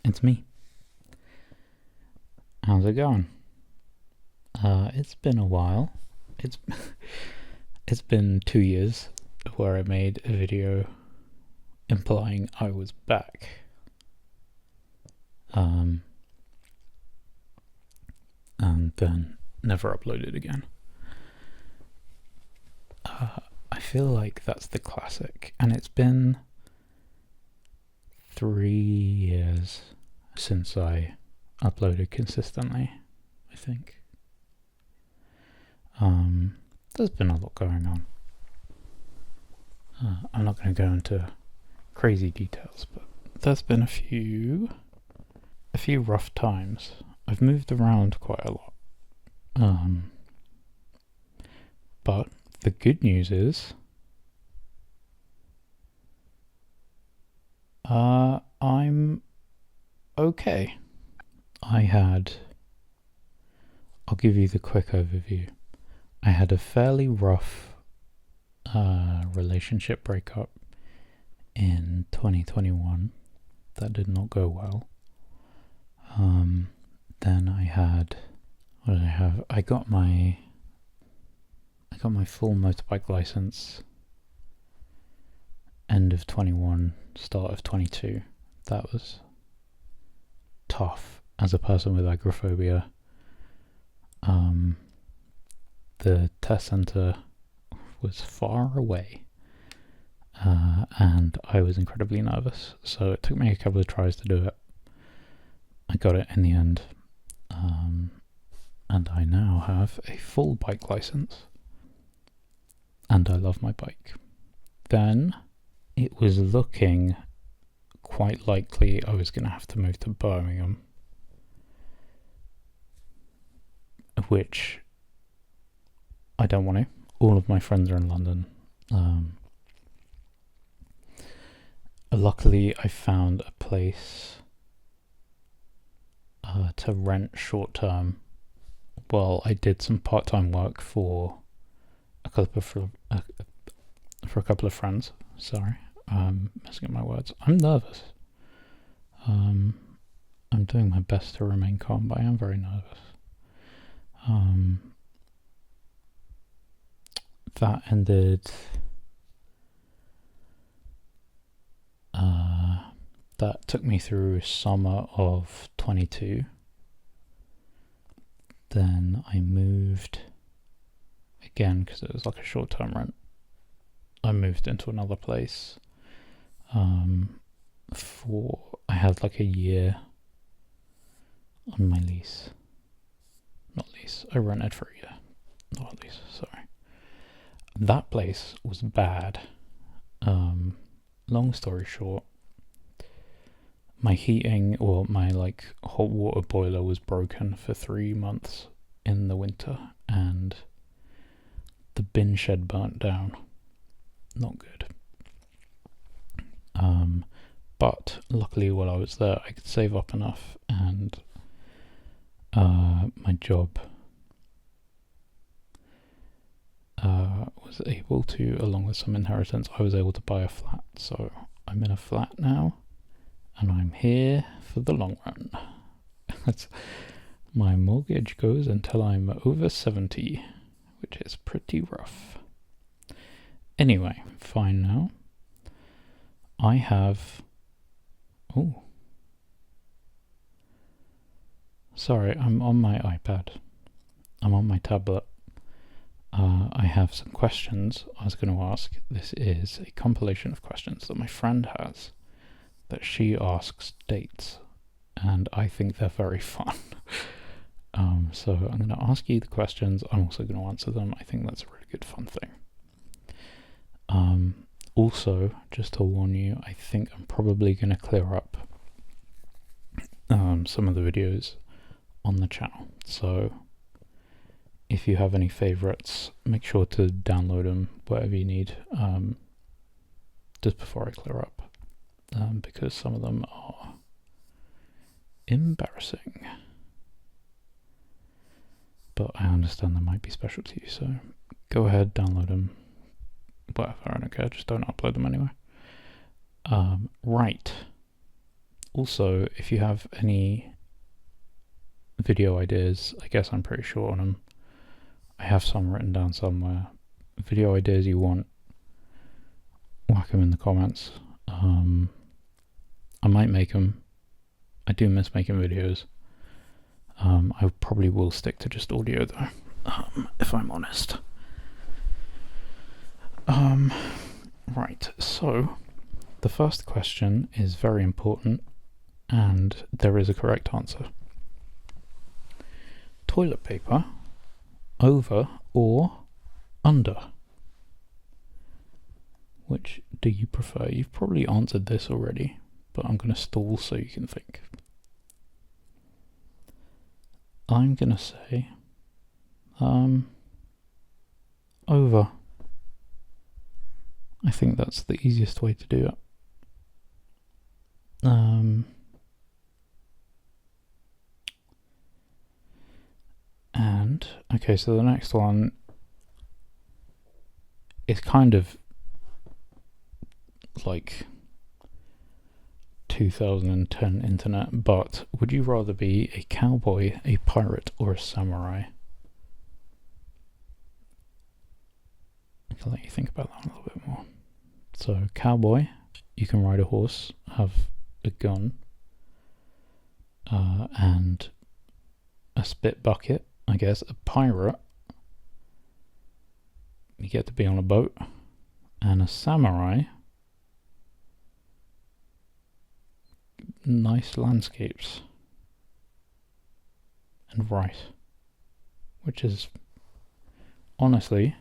It's me. How's it going? It's been a while. It's it's been 2 years where I made a video implying I was back. And then never uploaded again. I feel like that's the classic, and it's been 3 years since I uploaded consistently, I think. There's been a lot going on. I'm not going to go into crazy details, but there's been a few rough times. I've moved around quite a lot. But the good news is I'm okay. I'll give you the quick overview. I had a fairly rough relationship breakup in 2021 that did not go well. Then I had, what did I have? I got my full motorbike license end of 21, start of 22. That was tough as a person with agoraphobia. The test center was far away, and I was incredibly nervous, so it took me a couple of tries to do it. I got it in the end, and I now have a full bike license, and I love my bike. Then it was looking quite likely I was going to have to move to Birmingham, which I don't want to. All of my friends are in London. Luckily, I found a place to rent short term. Well, I did some part-time work for a couple of friends. Sorry, messing up my words. I'm nervous. I'm doing my best to remain calm, but I am very nervous. That ended. That took me through summer of 22. Then I moved again because it was like a short-term rent. I moved into another place. I had like a year on my lease. Not lease. I rented for a year. Not a lease. Sorry. That place was bad. Long story short, my heating or my hot water boiler was broken for 3 months in the winter, and the bin shed burnt down. Not good. But luckily while I was there I could save up enough, and my job was able to, along with some inheritance, I was able to buy a flat. So I'm in a flat now, and I'm here for the long run. My mortgage goes until I'm over 70, which is pretty rough. Anyway, fine now. I have... Oh. Sorry, I'm on my iPad. I'm on my tablet. I have some questions I was going to ask. This is a compilation of questions that my friend has that she asks dates, and I think they're very fun. So I'm going to ask you the questions. I'm also going to answer them. I think that's a really good fun thing. Also, just to warn you, I think I'm probably going to clear up some of the videos on the channel. So if you have any favorites, make sure to download them, whatever you need, just before I clear up, because some of them are embarrassing. But I understand they might be special to you, so go ahead, download them, whatever, I don't care, just don't upload them anyway. Right. Also, if you have any video ideas, I guess I'm pretty short on them. I have some written down somewhere. Video ideas you want, whack them in the comments. I might make them. I do miss making videos. I probably will stick to just audio though, if I'm honest. Right, so the first question is very important, and there is a correct answer. Toilet paper, over or under? Which do you prefer? You've probably answered this already, but I'm going to stall so you can think. I'm going to say over. I think that's the easiest way to do it. And okay, so the next one is kind of like 2010 internet, but would you rather be a cowboy, a pirate, or a samurai? I can let you think about that a little bit more. So, cowboy, you can ride a horse, have a gun, and a spit bucket, I guess. A pirate, you get to be on a boat, and a samurai, nice landscapes, and rice, which is honestly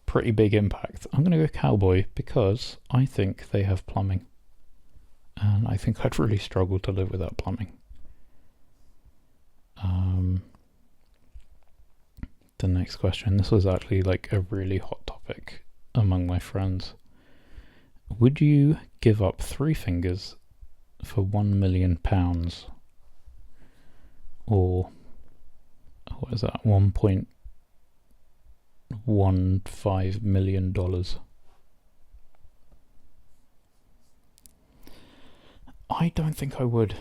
pretty big impact. I'm going to go cowboy because I think they have plumbing, and I think I'd really struggle to live without plumbing. The next question, this was actually like a really hot topic among my friends. Would you give up 3 fingers for £1 million, or what is that, $1.15 million? I don't think I would.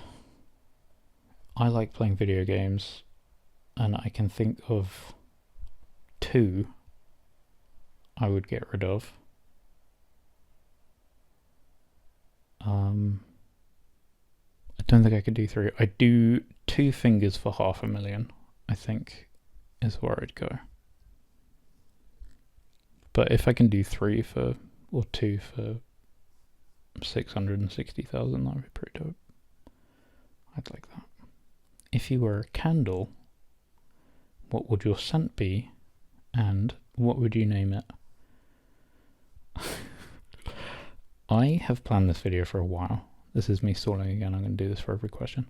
I like playing video games, and I can think of 2 I would get rid of. I don't think I could do 3. I'd do 2 fingers for $500,000, I think, is where I'd go. But if I can do 3 for, or 2 for 660,000, that would be pretty dope. I'd like that. If you were a candle, what would your scent be, and what would you name it? I have planned this video for a while. This is me stalling again. I'm going to do this for every question.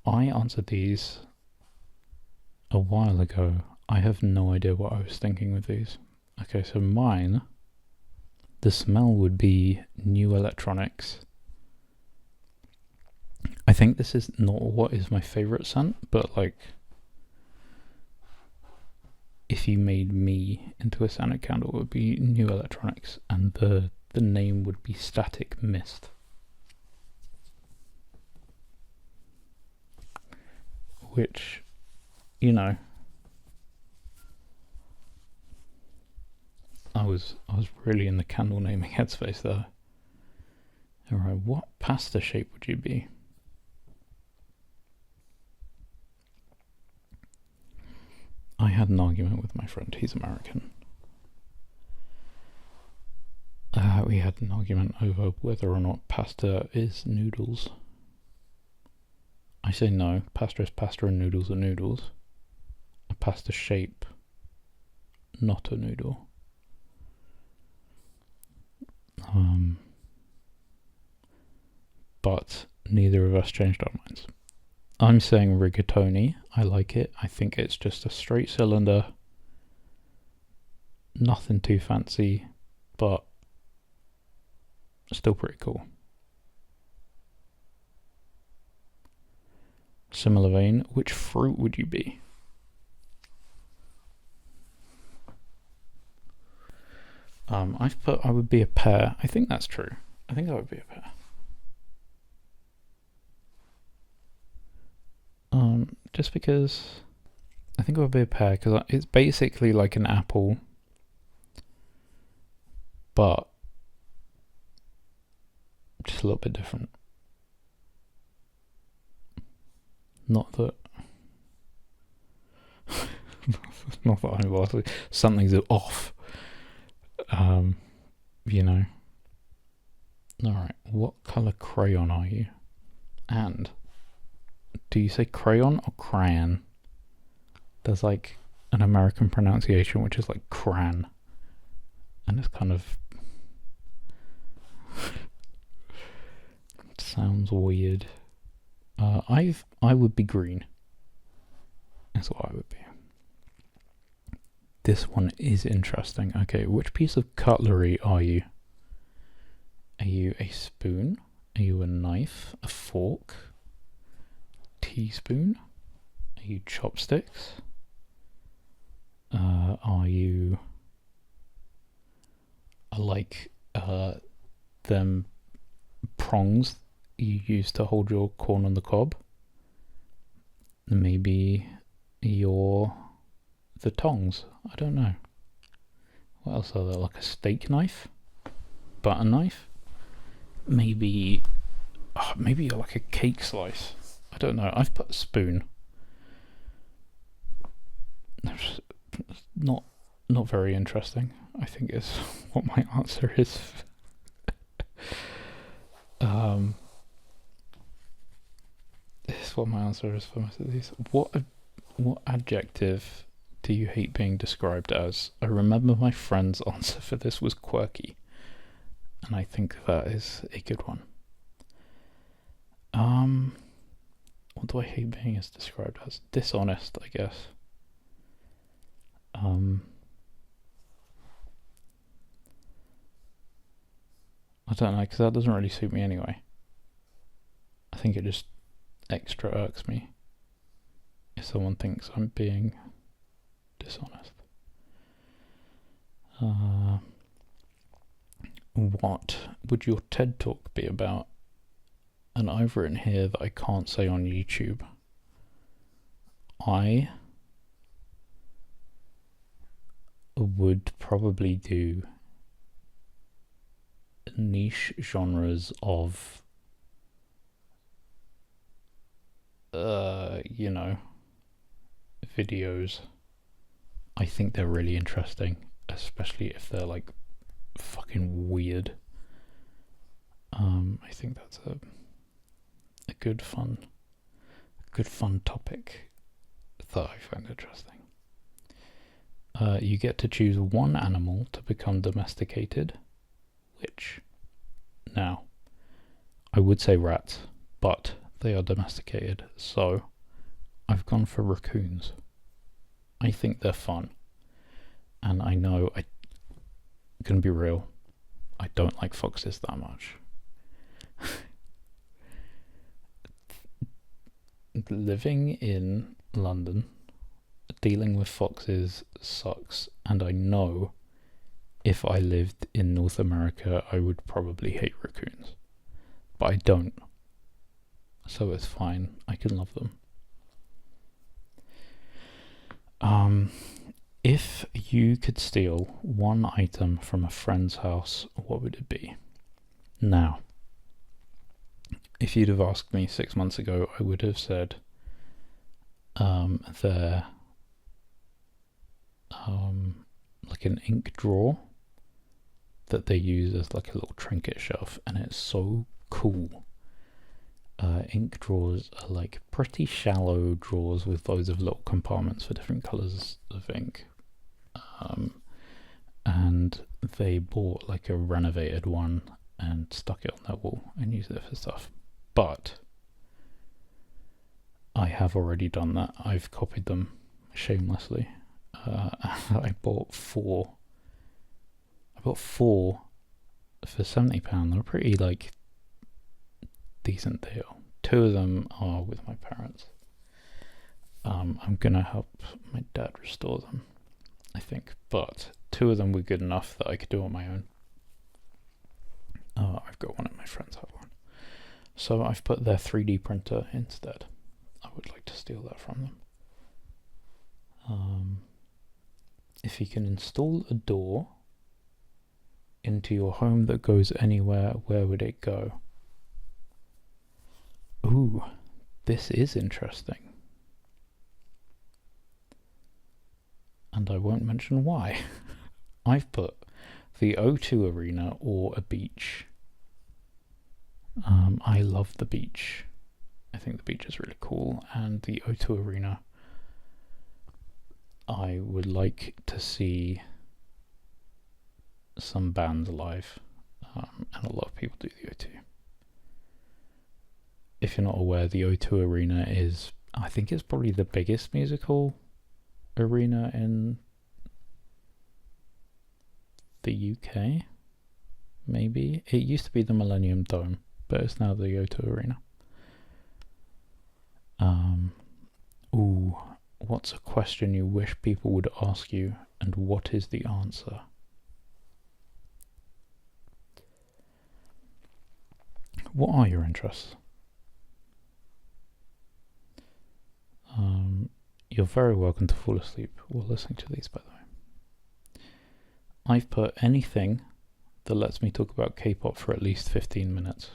I answered these a while ago. I have no idea what I was thinking with these. Okay, so mine, the smell would be new electronics. I think this is not what is my favorite scent, but like, if you made me into a scented candle, it would be new electronics, and the name would be Static Mist. Which, you know, I was really in the candle naming headspace there. Alright, what pasta shape would you be? I had an argument with my friend, he's American. We had an argument over whether or not pasta is noodles. I say no, pasta is pasta and noodles are noodles. A pasta shape, not a noodle. But neither of us changed our minds. I'm saying rigatoni. I like it. I think it's just a straight cylinder. Nothing too fancy, but still pretty cool. Similar vein, which fruit would you be? I've put I would be a pear. I think that's true. I think I would be a pear. Just because I think it would be a pear, because it's basically like an apple, but just a little bit different. Not that not that I'm likely something's off. You know. Alright, what colour crayon are you? And do you say crayon or crayon? There's like an American pronunciation which is like cran. And it's kind of sounds weird. I would be green. That's what I would be. This one is interesting. Okay, which piece of cutlery are you? Are you a spoon? Are you a knife? A fork? Teaspoon? Are you chopsticks? Are you like them prongs you use to hold your corn on the cob? Maybe you're the tongs. I don't know. What else are there? Like a steak knife? Butter knife? Maybe you're like a cake slice. I don't know. I've put a spoon. Not very interesting, I think is what my answer is. This is what my answer is for most of these. What adjective do you hate being described as? I remember my friend's answer for this was quirky, and I think that is a good one. What do I hate being described as? Dishonest, I guess. I don't know, because that doesn't really suit me anyway. I think it just extra irks me if someone thinks I'm being dishonest. What would your TED Talk be about? And I've written here that I can't say on YouTube. I would probably do niche genres of you know, videos. I think they're really interesting, especially if they're like fucking weird. I think that's a good fun topic that I find interesting. You get to choose one animal to become domesticated. Which? Now, I would say rats, but they are domesticated, so I've gone for raccoons. I think they're fun, and I know I can be real. I don't like foxes that much. Living in London, dealing with foxes sucks, and I know if I lived in North America I would probably hate raccoons, but I don't, so it's fine. I can love them. If you could steal one item from a friend's house, what would it be? Now, if you'd have asked me 6 months ago, I would have said they're like an ink drawer that they use as like a little trinket shelf, and it's so cool. Ink drawers are like pretty shallow drawers with loads of little compartments for different colours of ink. And they bought like a renovated one and stuck it on their wall and used it for stuff. But I have already done that. I've copied them shamelessly. I bought four for £70. They're pretty like decent deal. 2 of them are with my parents. I'm gonna help my dad restore them, I think, but 2 of them were good enough that I could do on my own. I've got one at my friend's have one, so I've put their 3D printer instead. I would like to steal that from them. If you can install a door into your home that goes anywhere, where would it go? Ooh, this is interesting. And I won't mention why. I've put the O2 Arena or a beach. I love the beach. I think the beach is really cool, and the O2 Arena, I would like to see some bands live, and a lot of people do the O2. If you're not aware, the O2 Arena is, I think it's probably the biggest musical arena in the UK, maybe. It used to be the Millennium Dome, but it's now the O2 Arena. Ooh, what's a question you wish people would ask you, and what is the answer? What are your interests? You're very welcome to fall asleep while listening to these, by the way. I've put anything that lets me talk about K-pop for at least 15 minutes.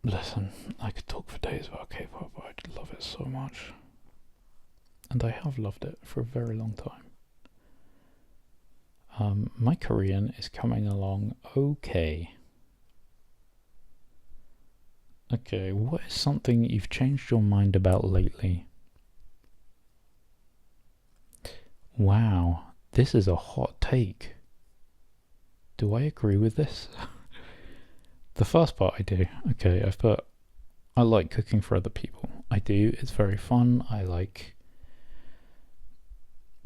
Listen, I could talk for days about K-pop. I love it so much. And I have loved it for a very long time. My Korean is coming along okay. Okay, what is something you've changed your mind about lately? Wow, this is a hot take. Do I agree with this? The first part I do. Okay, I've put, I like cooking for other people. I do, it's very fun. I like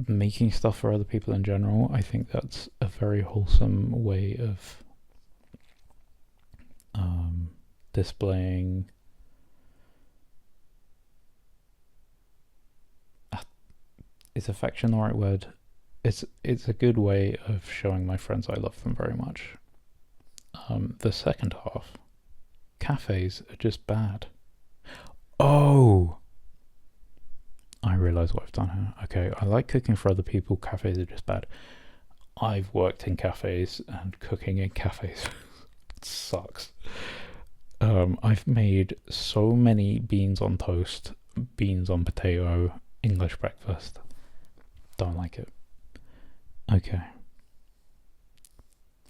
making stuff for other people in general. I think that's a very wholesome way of displaying is affection the right word? It's a good way of showing my friends I love them very much. The second half, cafes are just bad. Oh, I realise what I've done here. Okay, I like cooking for other people, cafes are just bad. I've worked in cafes, and cooking in cafes sucks. I've made so many beans on toast, beans on potato, English breakfast. Don't like it.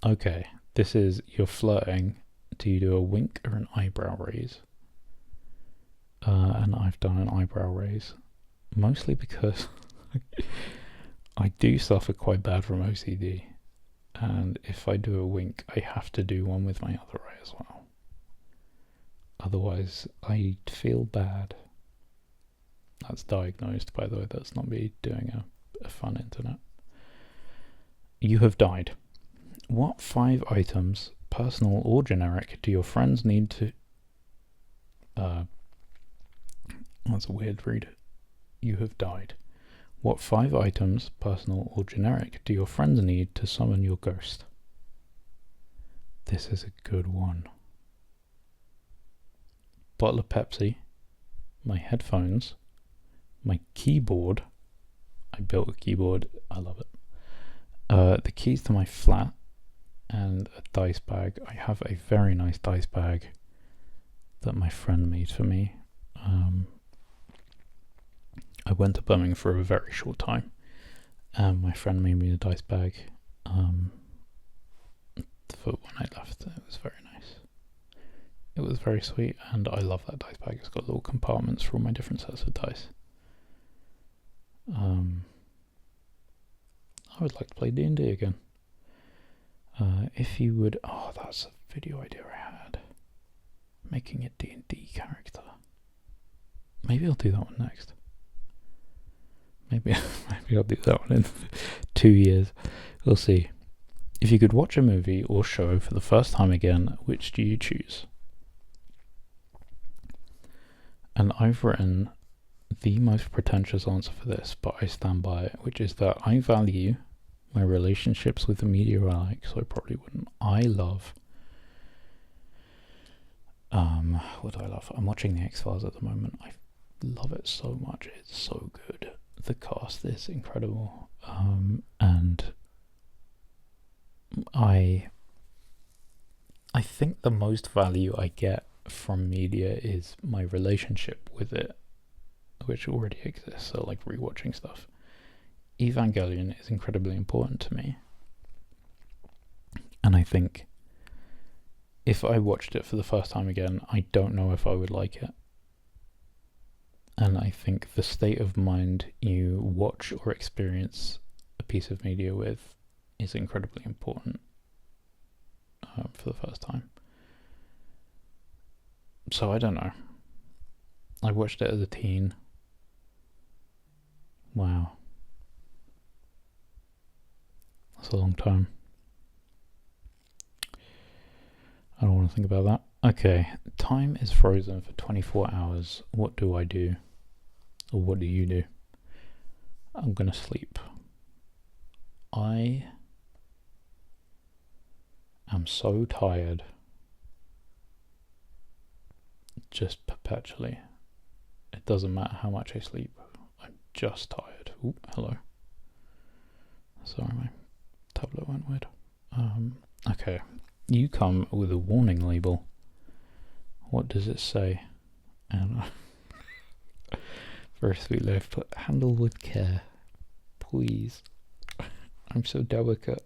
Okay, this is, you're flirting. Do you do a wink or an eyebrow raise? And I've done an eyebrow raise. Mostly because I do suffer quite bad from OCD. And if I do a wink, I have to do one with my other eye as well. Otherwise, I feel bad. That's diagnosed, by the way. That's not me doing a fun internet. You have died. What 5 items, personal or generic, do your friends need to... that's a weird read. You have died. What 5 items, personal or generic, do your friends need to summon your ghost? This is a good one. Bottle of Pepsi, my headphones, my keyboard. I built a keyboard, I love it. The keys to my flat, and a dice bag. I have a very nice dice bag that my friend made for me. I went to Birmingham for a very short time, and my friend made me a dice bag for when I left. It was very nice. It was very sweet, and I love that dice bag. It's got little compartments for all my different sets of dice. I would like to play D&D again. If you would... Oh, that's a video idea I had. Making a D&D character. Maybe I'll do that one next. Maybe I'll do that one in 2 years. We'll see. If you could watch a movie or show for the first time again, which do you choose? And I've written the most pretentious answer for this, but I stand by it, which is that I value my relationships with the media I like, so I probably wouldn't. I love What do I love? I'm watching the X-Files at the moment. I love it so much. It's so good. The cast is incredible. And I think the most value I get from media is my relationship with it, which already exists. So like rewatching stuff. Evangelion is incredibly important to me. And I think if I watched it for the first time again, I don't know if I would like it. And I think the state of mind you watch or experience a piece of media with is incredibly important for the first time. So I don't know. I watched it as a teen. Wow. That's a long time. I don't want to think about that. Okay, time is frozen for 24 hours. What do I do? Or what do you do? I'm gonna sleep. I am so tired. Just perpetually. It doesn't matter how much I sleep. I'm just tired. Ooh, hello. Sorry, my tablet went weird. Okay. You come with a warning label. What does it say? And very sweetly I've put handle with care. Please. I'm so delicate.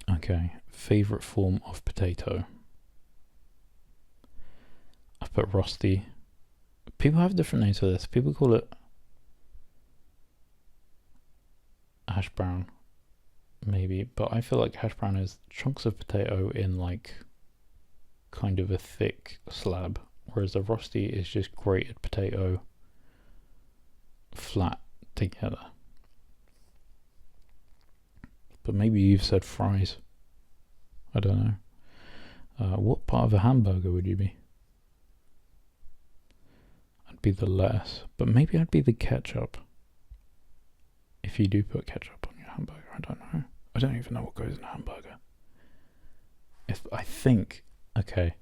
Okay. Favourite form of potato. I've put rusty. People have different names for this. People call it hash brown. Maybe, but I feel like hash brown is chunks of potato in like kind of a thick slab, whereas a rusty is just grated potato flat together. But maybe you've said fries. I don't know. What part of a hamburger would you be? I'd be the lettuce, but maybe I'd be the ketchup. If you do put ketchup on your hamburger, I don't know. I don't even know what goes in a hamburger. Okay.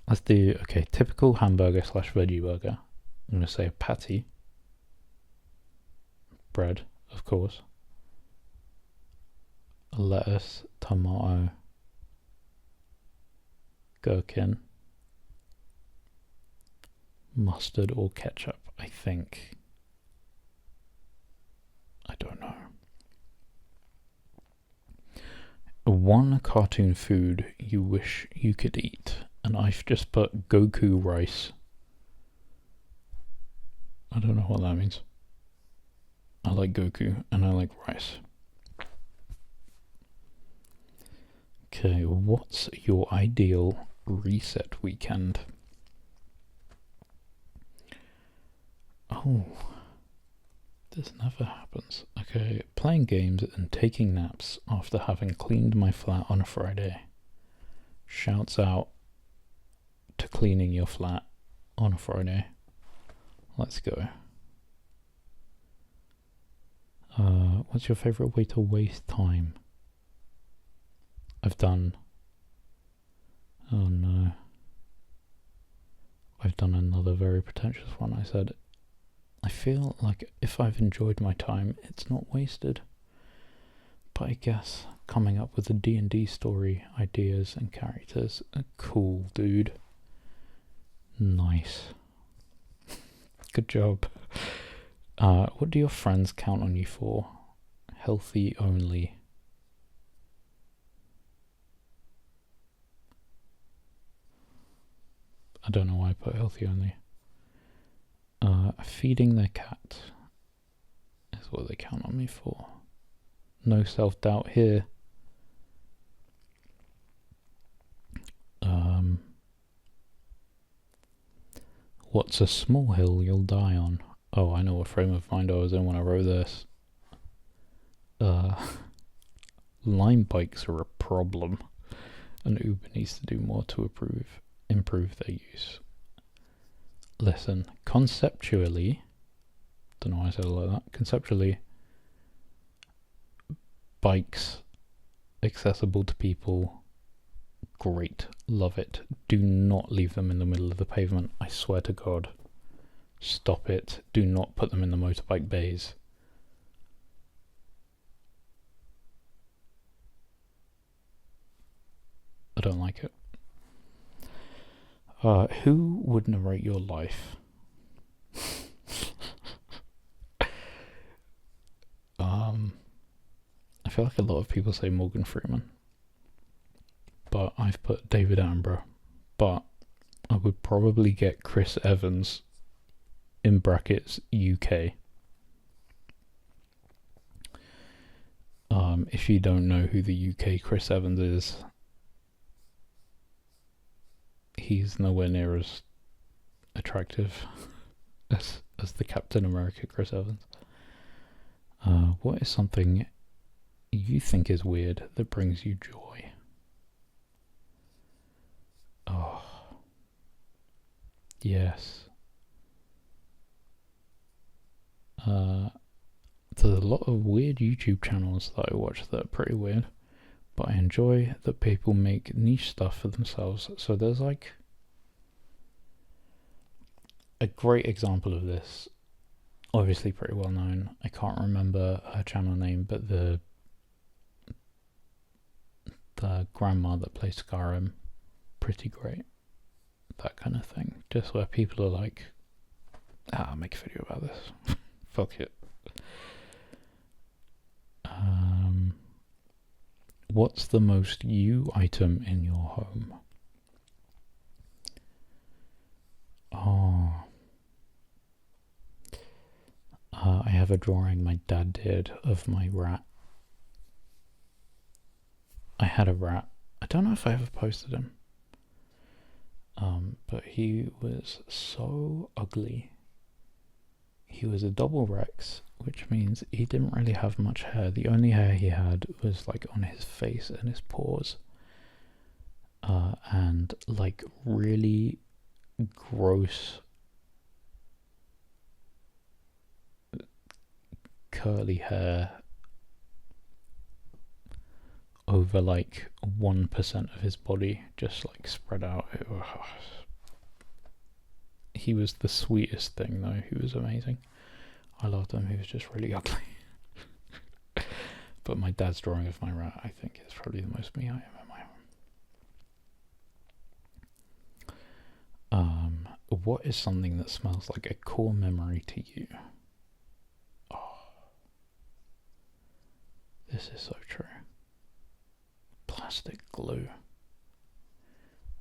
Let's do, typical hamburger / veggie burger. I'm going to say a patty. Bread, of course. Lettuce, tomato, gherkin, mustard or ketchup, I think. I don't know. One cartoon food you wish you could eat, and I've just put Goku rice. I don't know what that means. I like Goku and I like rice. Okay, what's your ideal reset weekend? Oh, this never happens. Okay, playing games and taking naps after having cleaned my flat on a Friday. Shouts out to cleaning your flat on a Friday. Let's go. What's your favourite way to waste time? I've done another very pretentious one. I said, I feel like if I've enjoyed my time, it's not wasted. But I guess coming up with the D&D story ideas and characters, cool, dude. Nice. Good job. What do your friends count on you for? Healthy only. I don't know why I put healthy only. Feeding their cat is what they count on me for. No self-doubt here. What's a small hill you'll die on? Oh, I know what frame of mind I was in when I wrote this. Line bikes are a problem, and Uber needs to do more to improve their use. Listen, conceptually, don't know why I said it like that. Conceptually, bikes accessible to people, great, love it. Do not leave them in the middle of the pavement, I swear to God. Stop it. Do not put them in the motorbike bays. I don't like it. Who would narrate your life? I feel like a lot of people say Morgan Freeman, but I've put David Attenborough, but I would probably get Chris Evans in brackets UK. If you don't know who the UK Chris Evans is, he's nowhere near as attractive as the Captain America Chris Evans. What is something you think is weird that brings you joy? Oh, yes. There's a lot of weird YouTube channels that I watch that are pretty weird, but I enjoy that people make niche stuff for themselves. So there's like a great example of this, obviously pretty well known. I can't remember her channel name, but the grandma that plays Skyrim, pretty great. That kind of thing. Just where people are like, I'll make a video about this. Fuck it. What's the most you item in your home? I have a drawing my dad did of my rat. I had a rat. I don't know if I ever posted him. But he was so ugly. He was a double Rex, which means he didn't really have much hair. The only hair he had was like on his face and his paws. And like really gross curly hair over like 1% of his body, just like spread out. He was the sweetest thing though. He was amazing. I loved him. He was just really ugly. But my dad's drawing of my rat, I think, is probably the most me I am in my home. What is something that smells like a core memory to you? Oh, this is so true. Plastic glue.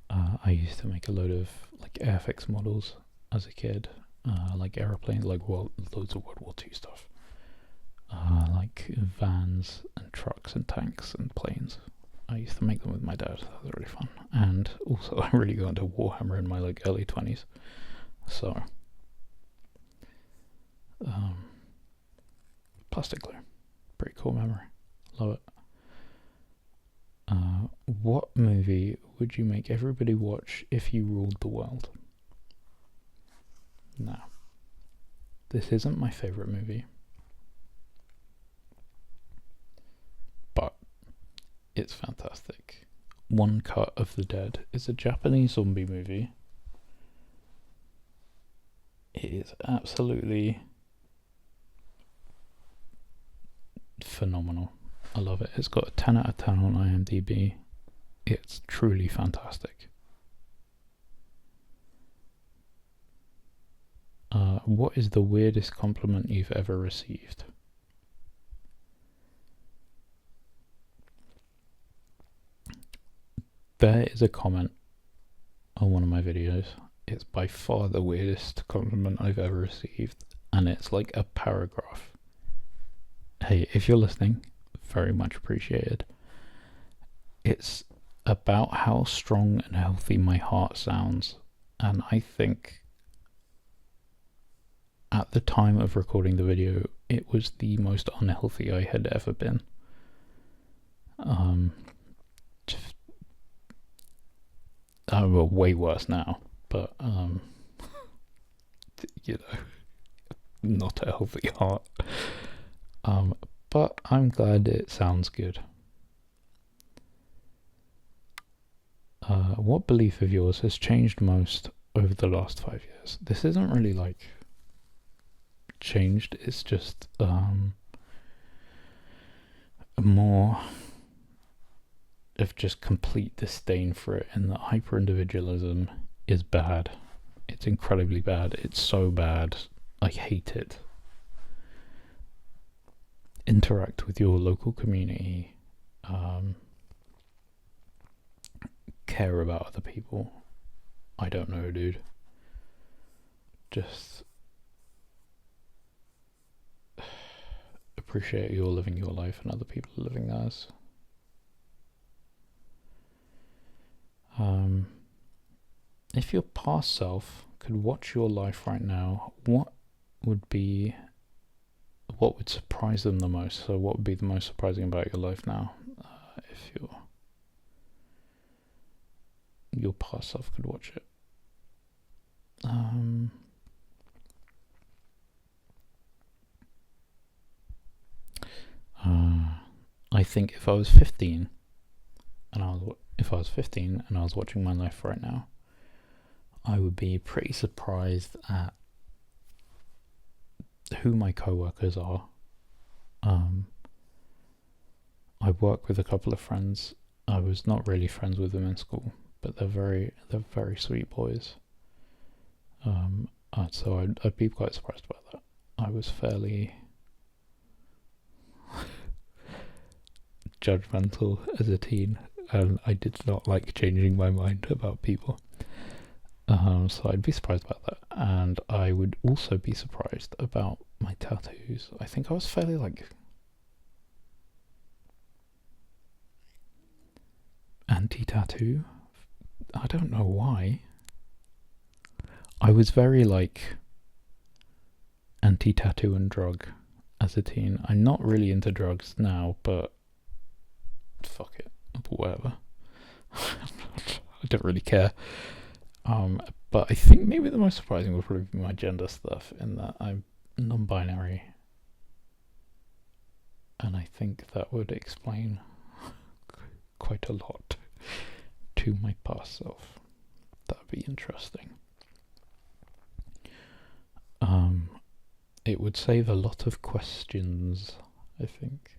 I used to make a load of like Airfix models as a kid, like aeroplanes, like loads of World War II stuff, like vans and trucks and tanks and planes. I used to make them with my dad. That was really fun. And also I really got into Warhammer in my like early 20s. So plastic glue, pretty cool memory. Love it. What movie would you make everybody watch if you ruled the world? Now, this isn't my favourite movie, but it's fantastic. One Cut of the Dead is a Japanese zombie movie. It is absolutely phenomenal. I love it. It's got a 10 out of 10 on IMDb. It's truly fantastic. What is the weirdest compliment you've ever received? There is a comment on one of my videos. It's by far the weirdest compliment I've ever received, and it's like a paragraph. Hey, if you're listening, very much appreciated. It's about how strong and healthy my heart sounds, and I think at the time of recording the video it was the most unhealthy I had ever been. Well, way worse now, but you know, not a healthy heart. But I'm glad it sounds good. What belief of yours has changed most over the last 5 years? This isn't really like changed, it's just more of just complete disdain for it, and that hyper-individualism is bad. It's incredibly bad. It's so bad. I hate it. Interact with your local community. Care about other people. I don't know, dude. Just appreciate you're living your life and other people are living theirs. If your past self could watch your life right now, what would surprise them the most? So what would be the most surprising about your life now, if your past self could watch it? I think if I was 15 and I was watching my life right now, I would be pretty surprised at who my co-workers are. I work with a couple of friends. I was not really friends with them in school, but they're very sweet boys. So I'd be quite surprised about that. I was fairly judgmental as a teen, and I did not like changing my mind about people. So I'd be surprised about that, and I would also be surprised about my tattoos. I think I was fairly anti-tattoo. I don't know why. I was very anti-tattoo and drug as a teen. I'm not really into drugs now, but fuck it, whatever. I don't really care. But I think maybe the most surprising would probably be my gender stuff, in that I'm non-binary, and I think that would explain quite a lot to my past self. That would be interesting. It would save a lot of questions, I think.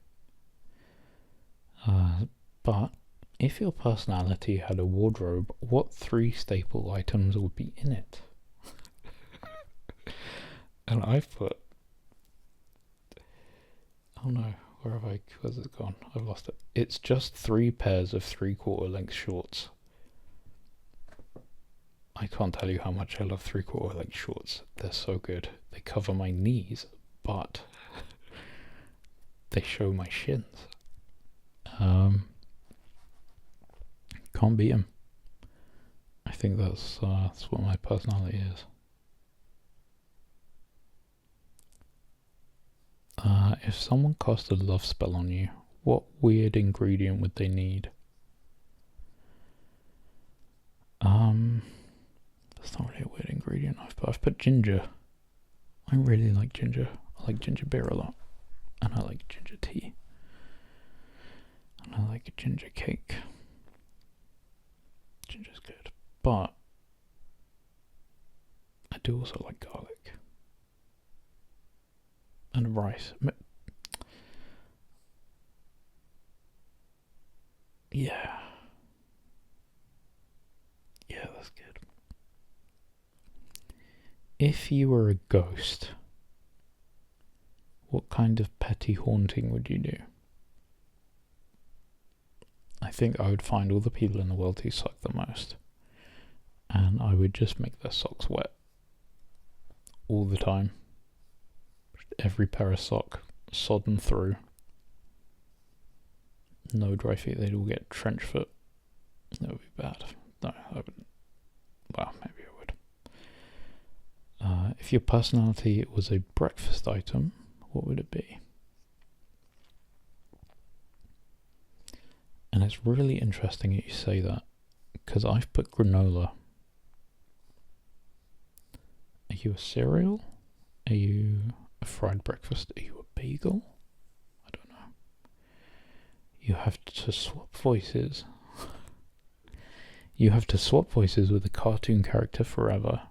But if your personality had a wardrobe, what 3 staple items would be in it? And I've put... Oh no, where's it gone? I've lost it. It's just 3 pairs of 3/4 length shorts. I can't tell you how much I love 3/4 length shorts. They're so good. They cover my knees, but they show my shins. Can't beat them. I think that's what my personality is. If someone cast a love spell on you, what weird ingredient would they need? That's not really a weird ingredient. I've put ginger. I really like ginger. I like ginger beer a lot, and I like ginger tea, and I like ginger cake. Ginger's good, but I do also like garlic and rice. Yeah, that's good. If you were a ghost, what kind of petty haunting would you do? I think I would find all the people in the world who suck the most, and I would just make their socks wet all the time. Every pair of sock sodden through. No dry feet, they'd all get trench foot. That would be bad. No, I wouldn't. Well, maybe I would. If your personality was a breakfast item, what would it be? And it's really interesting that you say that, because I've put granola. Are you a cereal? Are you a fried breakfast? Are you a bagel? I don't know. You have to swap voices. You have to swap voices with a cartoon character forever.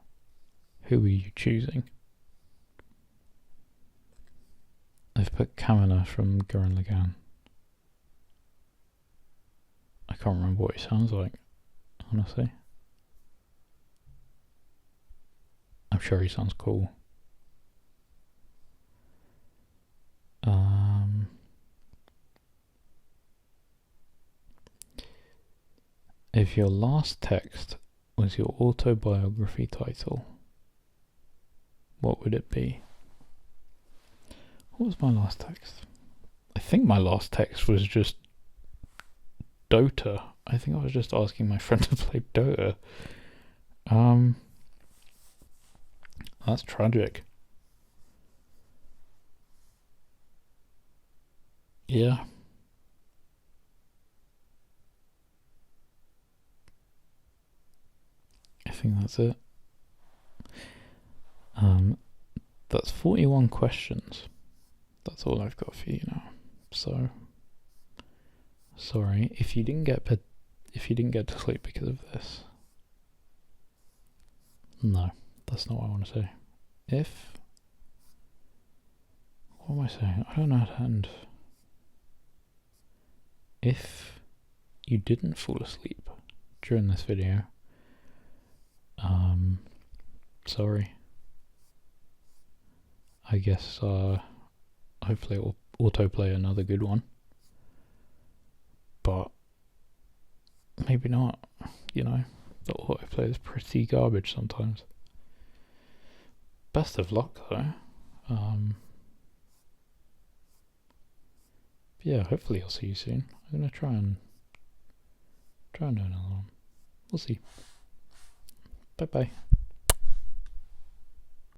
Who are you choosing? I've put Kamina from Gurren Lagann. I can't remember what he sounds like, honestly. I'm sure he sounds cool. If your last text was your autobiography title, what would it be? What was my last text? I think my last text was just Dota. I think I was just asking my friend to play Dota. That's tragic. Yeah. I think that's it. That's 41 questions. That's all I've got for you now. So sorry if you didn't get to sleep because of this. No, that's not what I want to say. What am I saying? I don't know how to end. If you didn't fall asleep during this video, sorry. I guess hopefully it will autoplay another good one, but maybe not. You know, the autoplay is pretty garbage sometimes. Best of luck though. Yeah, hopefully I'll see you soon. I'm gonna try and do another one. We'll see. Bye bye.